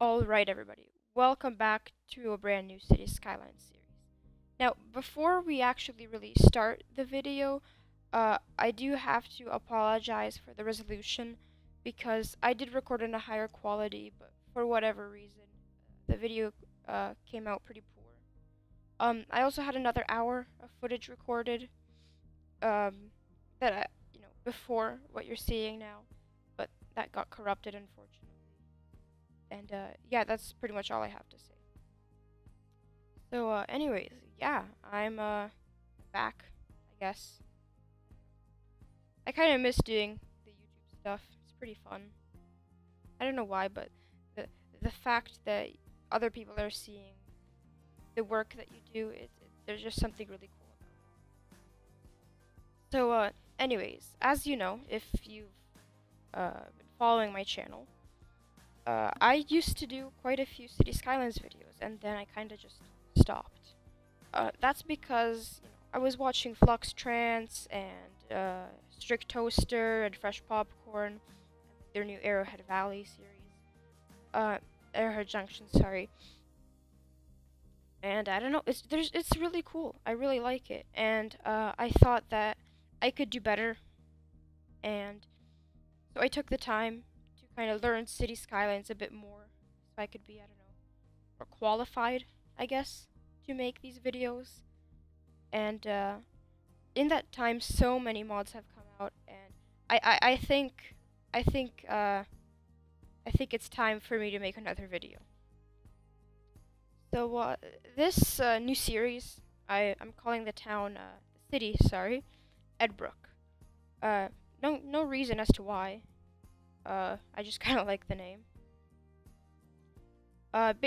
Alright, everybody, welcome back to a brand new City Skylines series. Now, before we actually really start the video, I do have to apologize for the resolution because I did record in a higher quality, but for whatever reason, the video came out pretty poor. I also had another hour of footage recorded that before what you're seeing now, but that got corrupted, unfortunately. And yeah, that's pretty much all I have to say. So anyways, yeah, I'm back, I guess. I kind of miss doing the YouTube stuff. It's pretty fun. I don't know why, but the fact that other people are seeing the work that you do, there's just something really cool about it. So anyways, as you know, if you've been following my channel, I used to do quite a few City Skylines videos, and then I kind of just stopped. That's because I was watching Flux Trance and Strict Toaster and Fresh Popcorn, their new Arrowhead Valley series, Arrowhead Junction, sorry. And I don't know, it's really cool. I really like it, and I thought that I could do better, and so I took the time kind of learn City Skylines a bit more, so I could be, I don't know, more qualified, I guess, to make these videos. And in that time, so many mods have come out, and I think it's time for me to make another video. So this new series, I'm calling the town, city, sorry, Edbrooke. No reason as to why. I just kind of like the name.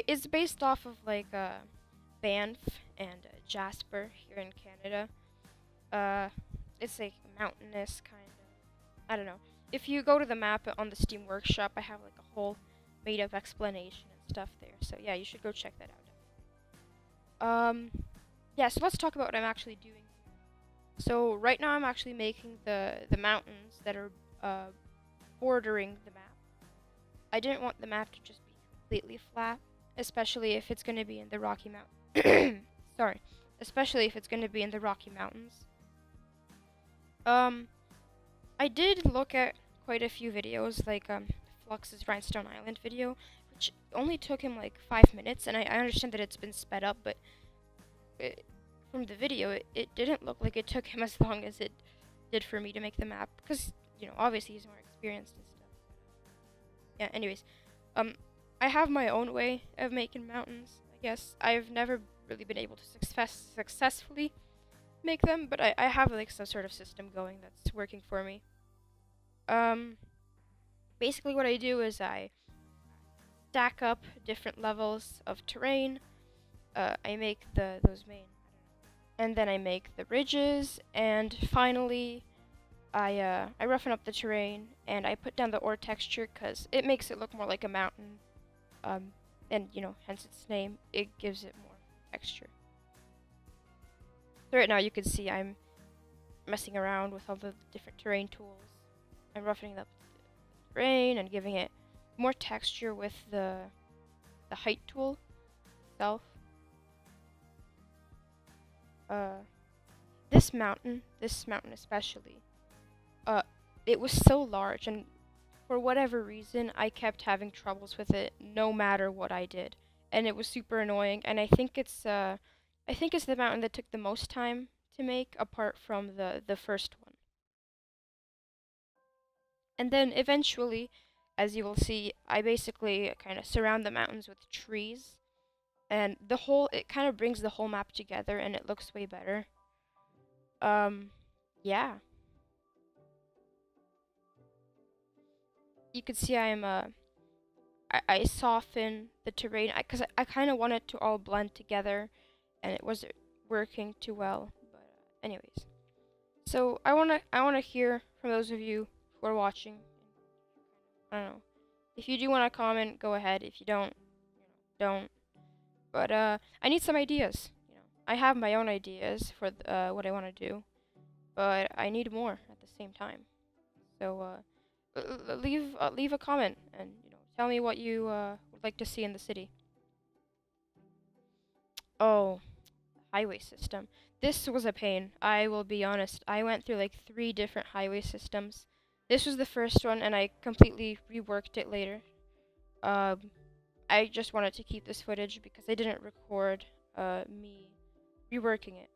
It's based off of like Banff and Jasper here in Canada. It's like mountainous kind of. I don't know. If you go to the map on the Steam Workshop, I have like a whole made-up explanation and stuff there. So yeah, you should go check that out. Yeah. So let's talk about what I'm actually doing here. So right now I'm actually making the mountains that are bordering the map. I didn't want the map to just be completely flat, especially if it's going to be in the Rocky Mountains. Sorry, especially if it's going to be in the Rocky Mountains. I did look at quite a few videos, like Flux's Rhinestone Island video, which only took him like 5 minutes, and I understand that it's been sped up, but from the video, it didn't look like it took him as long as it did for me to make the map, because obviously he's more experienced and stuff. Yeah, anyways, I have my own way of making mountains, I guess. I've never really been able to successfully make them, but I have like some sort of system going that's working for me. Basically what I do is I stack up different levels of terrain. I make those main, and then I make the ridges, and finally I roughen up the terrain, and I put down the ore texture because it makes it look more like a mountain, and hence its name. It gives it more texture. So right now you can see I'm messing around with all the different terrain tools. I'm roughening up the terrain and giving it more texture with the height tool itself. This mountain especially, it was so large, and for whatever reason, I kept having troubles with it no matter what I did, and it was super annoying. And I think it's the mountain that took the most time to make, apart from the first one. And then eventually, as you will see, I basically kind of surround the mountains with trees, and it kind of brings the whole map together, and it looks way better. Yeah. You can see I soften the terrain because I kind of want it to all blend together, and it wasn't working too well. But anyways, so I wanna hear from those of you who are watching. I don't know. If you do want to comment, go ahead. If you don't, don't. But I need some ideas. I have my own ideas for what I want to do, but I need more at the same time. So leave a comment and tell me what you would like to see in the city. Oh, highway system. This was a pain. I will be honest. I went through like 3 different highway systems. This was the first one, and I completely reworked it later. I just wanted to keep this footage because I didn't record me reworking it.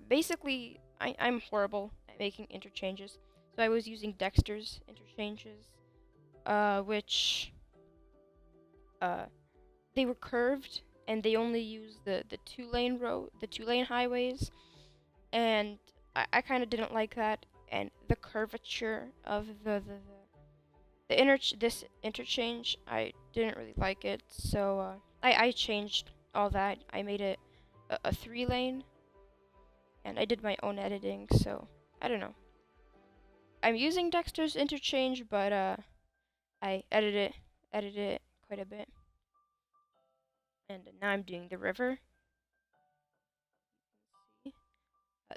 Basically, I'm horrible at making interchanges. So I was using Dexter's interchanges, which they were curved, and they only used the 2-lane highways, and I kind of didn't like that, and the curvature of this interchange, I didn't really like it, so I changed all that. I made it a 3-lane, and I did my own editing, so I don't know. I'm using Dexter's interchange, but I edited it quite a bit. And now I'm doing the river.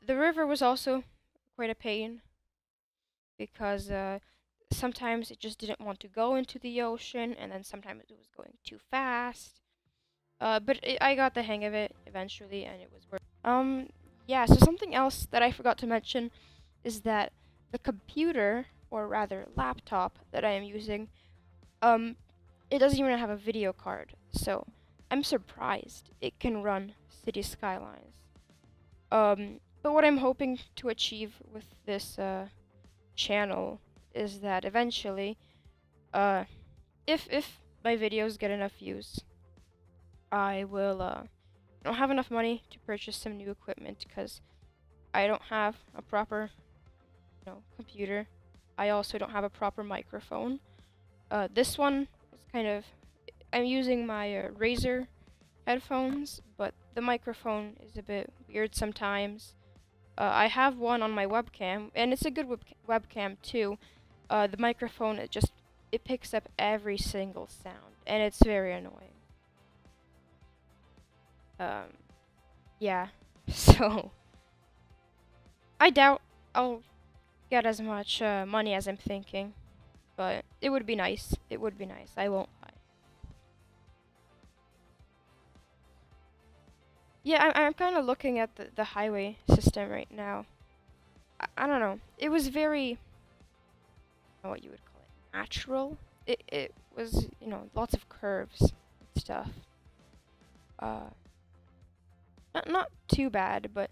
The river was also quite a pain because sometimes it just didn't want to go into the ocean, and then sometimes it was going too fast. But I got the hang of it eventually, and it was worth. Yeah. So something else that I forgot to mention is that the computer, or rather laptop, that I am using, it doesn't even have a video card. So I'm surprised it can run City Skylines. But what I'm hoping to achieve with this channel is that eventually, if my videos get enough views, I will I don't have enough money to purchase some new equipment because I don't have a proper computer. I also don't have a proper microphone. This one is kind of, I'm using my Razer headphones, but the microphone is a bit weird sometimes. I have one on my webcam, and it's a good webcam too. The microphone, it picks up every single sound, and it's very annoying. Yeah, so I doubt I'll get as much money as I'm thinking, but it would be nice. It would be nice. I won't lie. Yeah, I'm kind of looking at the highway system right now. I don't know. It was very, I don't know what you would call it, natural. It was, lots of curves and stuff. Not too bad, but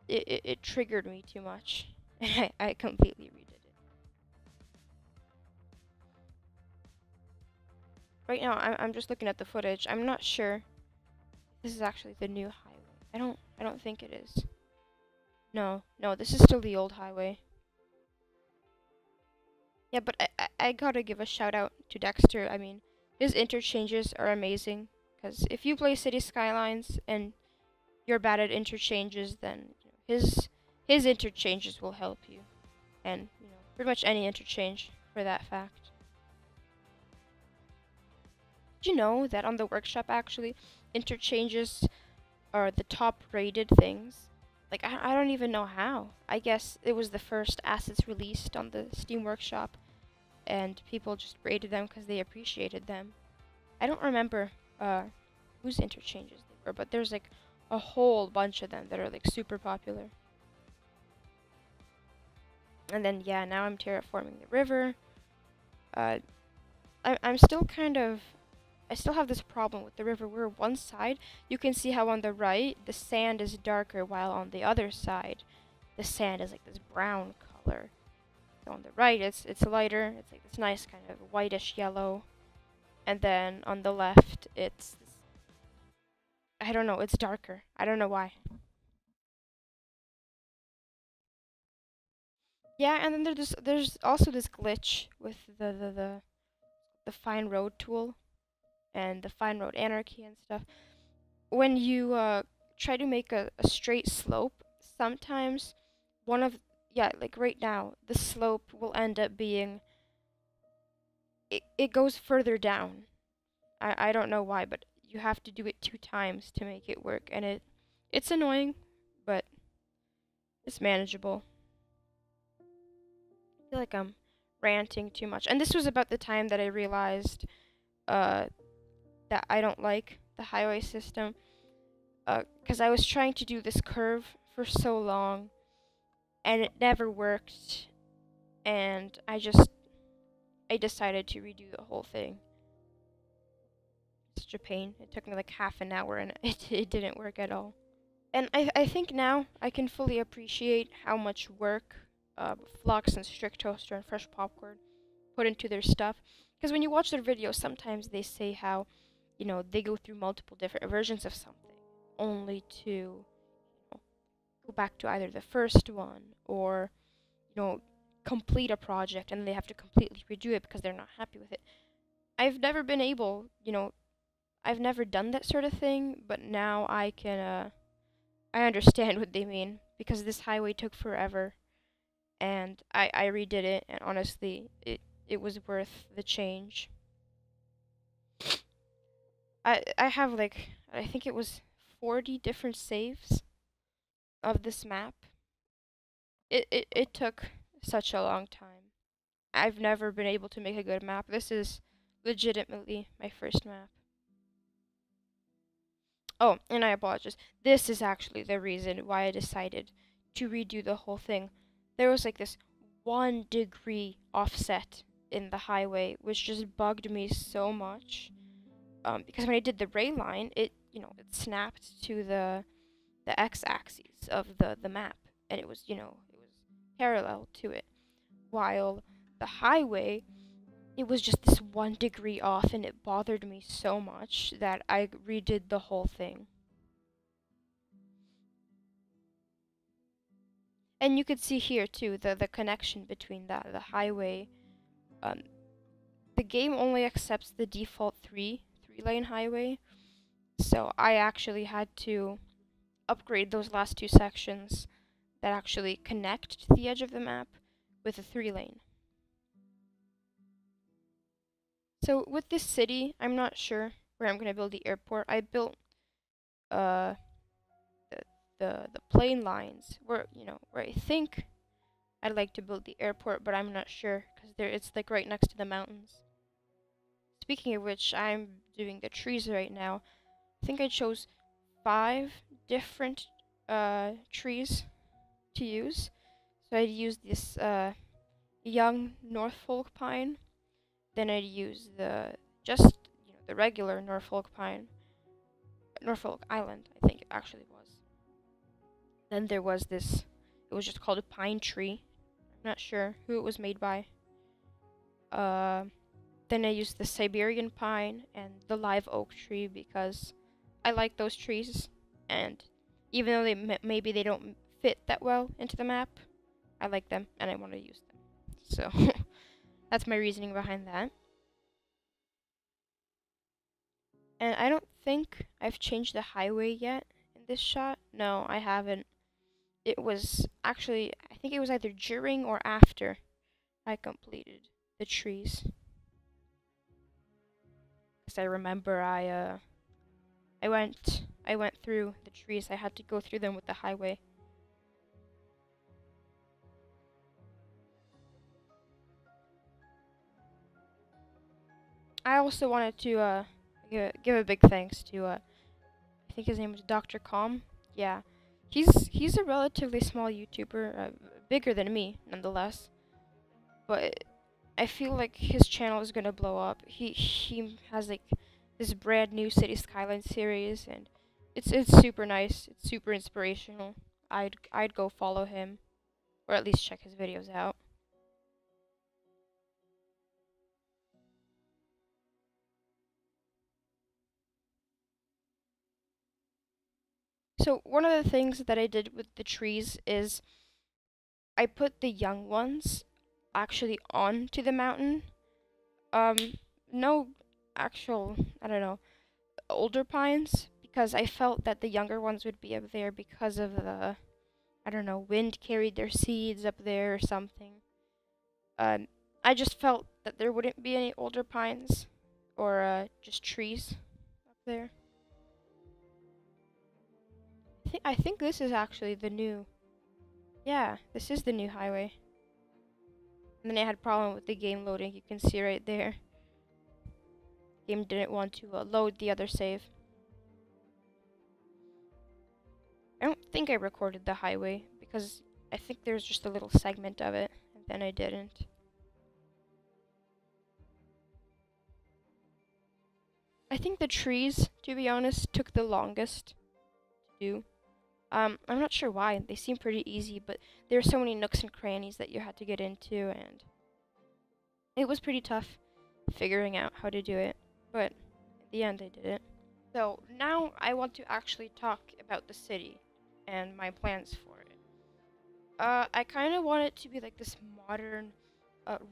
it triggered me too much. And I completely redid it. Right now, I'm just looking at the footage. I'm not sure this is actually the new highway. I don't think it is. No, this is still the old highway. Yeah, but I gotta give a shout out to Dexter. I mean, his interchanges are amazing. Because if you play City Skylines and you're bad at interchanges, then his interchanges will help you. And, pretty much any interchange for that fact. Did you know that on the workshop, actually, interchanges are the top rated things? Like, I don't even know how. I guess it was the first assets released on the Steam Workshop, and people just rated them because they appreciated them. I don't remember whose interchanges they were, but there's like a whole bunch of them that are like super popular. And then, yeah, now I'm terraforming the river. I'm still I still have this problem with the river where one side, you can see how on the right, the sand is darker, while on the other side, the sand is like this brown color. So on the right, it's lighter, it's like this nice kind of whitish yellow. And then on the left, it's, I don't know, it's darker. I don't know why. Yeah, and then there's also this glitch with the fine road tool and the fine road anarchy and stuff. When you try to make a straight slope, sometimes like right now, the slope will end up being, it goes further down. I don't know why, but you have to do it 2 times to make it work, and it's annoying, but it's manageable. I feel like I'm ranting too much. And this was about the time that I realized that I don't like the highway system. Because I was trying to do this curve for so long, and it never worked, and I decided to redo the whole thing. It's such a pain. It took me like half an hour, and it didn't work at all. And I think now I can fully appreciate how much work Flux and Strict Toaster and Fresh Popcorn put into their stuff. Because when you watch their videos, sometimes they say how, they go through multiple different versions of something, only to, go back to either the first one or, complete a project and they have to completely redo it because they're not happy with it. I've never been able, I've never done that sort of thing, but now I can, I understand what they mean because this highway took forever and I redid it, and honestly, it was worth the change. I have like, I think it was 40 different saves of this map. It took such a long time. I've never been able to make a good map. This is legitimately my first map. Oh, and I apologize. This is actually the reason why I decided to redo the whole thing. There was like this 1 degree offset in the highway, which just bugged me so much. Because when I did the ray line, it snapped to the x-axis of the map, and it was parallel to it. While the highway, it was just this 1 degree off, and it bothered me so much that I redid the whole thing. And you could see here too the connection between the highway. The game only accepts the default three-lane highway, so I actually had to upgrade those last 2 sections that actually connect to the edge of the map with a 3-lane. So with this city, I'm not sure where I'm gonna build the airport. I built the plane lines where I think I'd like to build the airport, but I'm not sure because it's like right next to the mountains. Speaking of which, I'm doing the trees right now. I think I chose 5 different trees to use. So I'd use this young Norfolk pine. Then I'd use the regular Norfolk pine. Norfolk Island, I think it actually was. Then there was this, it was just called a pine tree. I'm not sure who it was made by. Then I used the Siberian pine and the live oak tree because I like those trees, and even though maybe they don't fit that well into the map, I like them and I want to use them. So that's my reasoning behind that. And I don't think I've changed the highway yet in this shot. No, I haven't. It was actually, I think it was either during or after I completed the trees. Because I remember I went through the trees. I had to go through them with the highway. I also wanted to give a big thanks to I think his name was Dr. Calm. Yeah, he's a relatively small YouTuber, bigger than me nonetheless. But I feel like his channel is gonna blow up. He has like this brand new City Skylines series, and it's super nice. It's super inspirational. I'd go follow him, or at least check his videos out. So one of the things that I did with the trees is I put the young ones actually onto the mountain. No actual, I don't know, older pines, because I felt that the younger ones would be up there because of the, I don't know, wind carried their seeds up there or something. I just felt that there wouldn't be any older pines or just trees up there. I think this is actually the new, yeah, this is the new highway. And then I had a problem with the game loading, you can see right there. Game didn't want to load the other save. I don't think I recorded the highway because I think there's just a little segment of it, and then I didn't. I think the trees, to be honest, took the longest to do. I'm not sure why. They seem pretty easy, but there are so many nooks and crannies that you had to get into, and it was pretty tough figuring out how to do it. But at the end, I did it. So now I want to actually talk about the city and my plans for it. I kind of want it to be like this modern,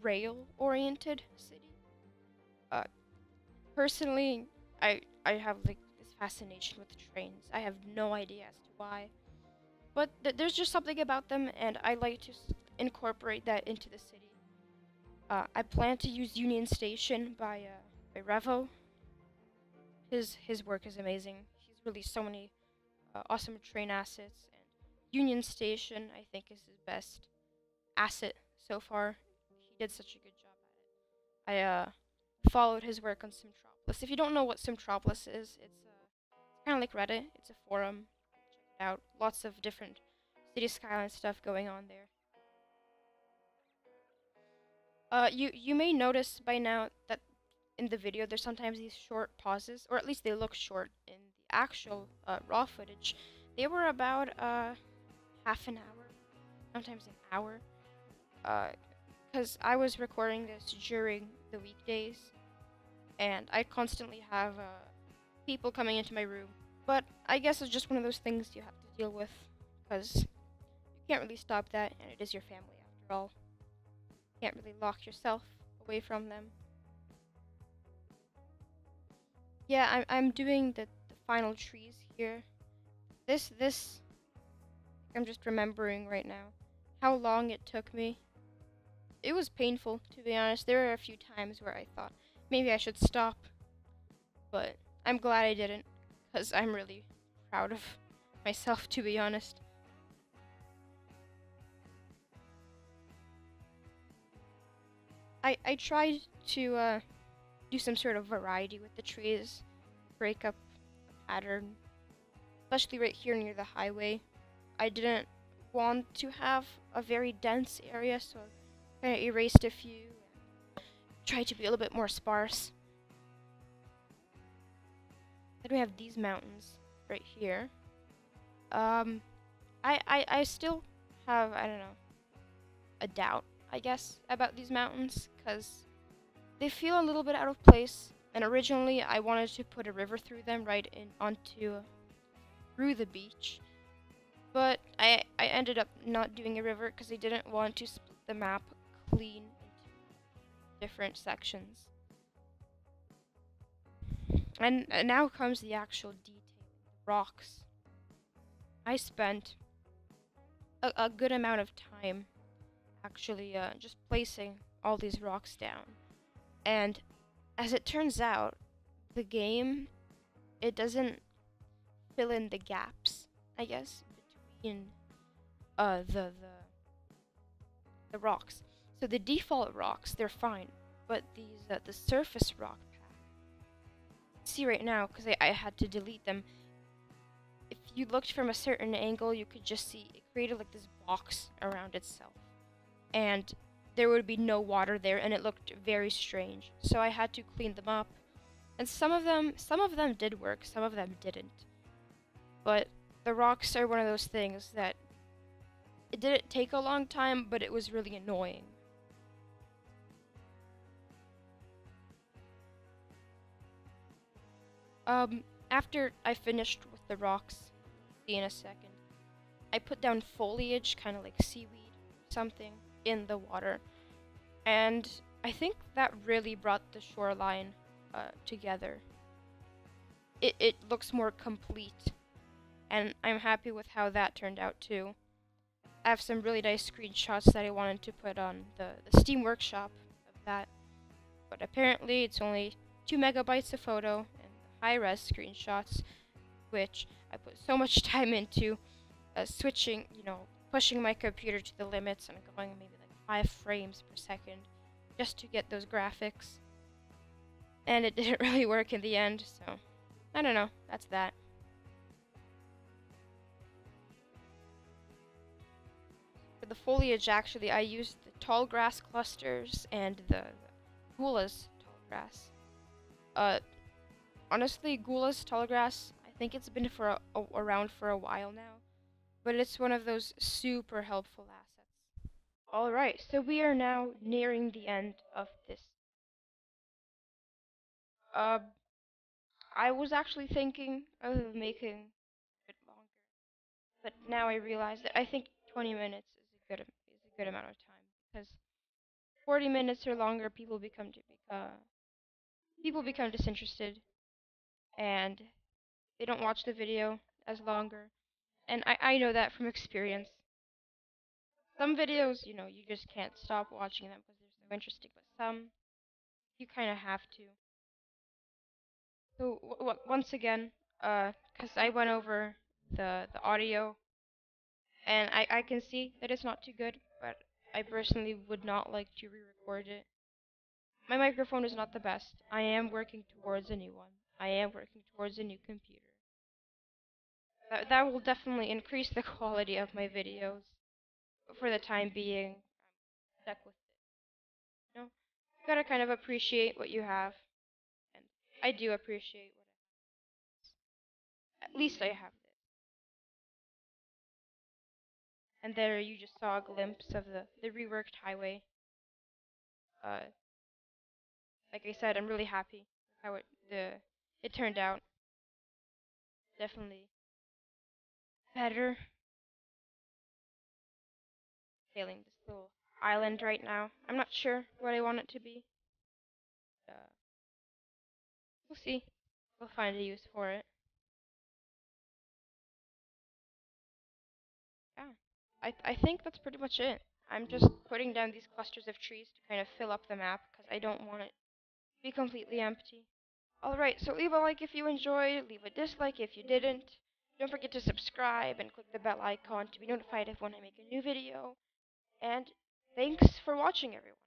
rail-oriented city. Personally, I have like this fascination with trains. I have no idea as to why, but there's just something about them, and I like to incorporate that into the city. I plan to use Union Station by Revo. His work is amazing. He's released so many awesome train assets, and Union Station I think is his best asset so far. He did such a good job at it. I followed his work on Simtropolis. If you don't know what Simtropolis is, it's kind of like Reddit. It's a forum. Check it out. Lots of different city skyline stuff going on there. You may notice by now that in the video there's sometimes these short pauses, or at least they look short in the actual raw footage. They were about half an hour, sometimes an hour, because I was recording this during the weekdays, and I constantly have people coming into my room. But I guess it's just one of those things you have to deal with, because you can't really stop that, and it is your family after all. You can't really lock yourself away from them. Yeah, I'm doing the final trees here. This, I'm just remembering right now how long it took me. It was painful, to be honest. There were a few times where I thought maybe I should stop, but I'm glad I didn't, because I'm really proud of myself, to be honest. I tried to do some sort of variety with the trees, break up a pattern, especially right here near the highway. I didn't want to have a very dense area, so I kind of erased a few and tried to be a little bit more sparse. Then we have these mountains right here. I still have, I don't know, a doubt, I guess, about these mountains, because they feel a little bit out of place, and originally I wanted to put a river through them right in through the beach, but I ended up not doing a river because I didn't want to split the map clean into different sections. And now comes the actual detail, the rocks. I spent a good amount of time actually just placing all these rocks down. And as it turns out, the game, it doesn't fill in the gaps, I guess, between the rocks. So the default rocks, they're fine, but these the surface rock pack. See right now, because I had to delete them. If you looked from a certain angle, you could just see it created like this box around itself, and there would be no water there, and it looked very strange. So I had to clean them up, and some of them did work, some of them didn't. But the rocks are one of those things that it didn't take a long time, but it was really annoying. After I finished with the rocks, see in a second, I put down foliage, kind of like seaweed, something, in the water, and I think that really brought the shoreline together. It looks more complete, and I'm happy with how that turned out too. I have some really nice screenshots that I wanted to put on the Steam Workshop of that, but apparently it's only 2 megabytes of photo and high-res screenshots, which I put so much time into switching, pushing my computer to the limits and going maybe like 5 frames per second just to get those graphics. and it didn't really work in the end, so I don't know. That's that. For the foliage, actually, I used the tall grass clusters and the Gula's tall grass. Uh, Honestly, Gula's tall grass, I think it's been around for a while now, but it's one of those super helpful assets. Alright, so we are now nearing the end of this. Uh, I was actually thinking of making it longer, but now I realize that I think 20 minutes is a good amount of time because 40 minutes or longer, people become disinterested and they don't watch the video as longer. And I know that from experience. Some videos, you just can't stop watching them because they're so interesting, but some you kind of have to. So once again, because I went over the audio, and I can see that it's not too good, but I personally would not like to re-record it. My microphone is not the best. I am working towards a new one. I am working towards a new computer. That will definitely increase the quality of my videos. But for the time being, I'm stuck with it. You gotta kind of appreciate what you have, and I do appreciate what at least I have this. And there you just saw a glimpse of the reworked highway. Uh, like I said, I'm really happy with how it turned out. Definitely better. Sailing this little island right now. I'm not sure what I want it to be. Uh, we'll see. We'll find a use for it. Yeah. I think that's pretty much it. I'm just putting down these clusters of trees to kind of fill up the map because I don't want it to be completely empty. Alright, so leave a like if you enjoyed, leave a dislike if you didn't. Don't forget to subscribe and click the bell icon to be notified of when I make a new video. And thanks for watching, everyone.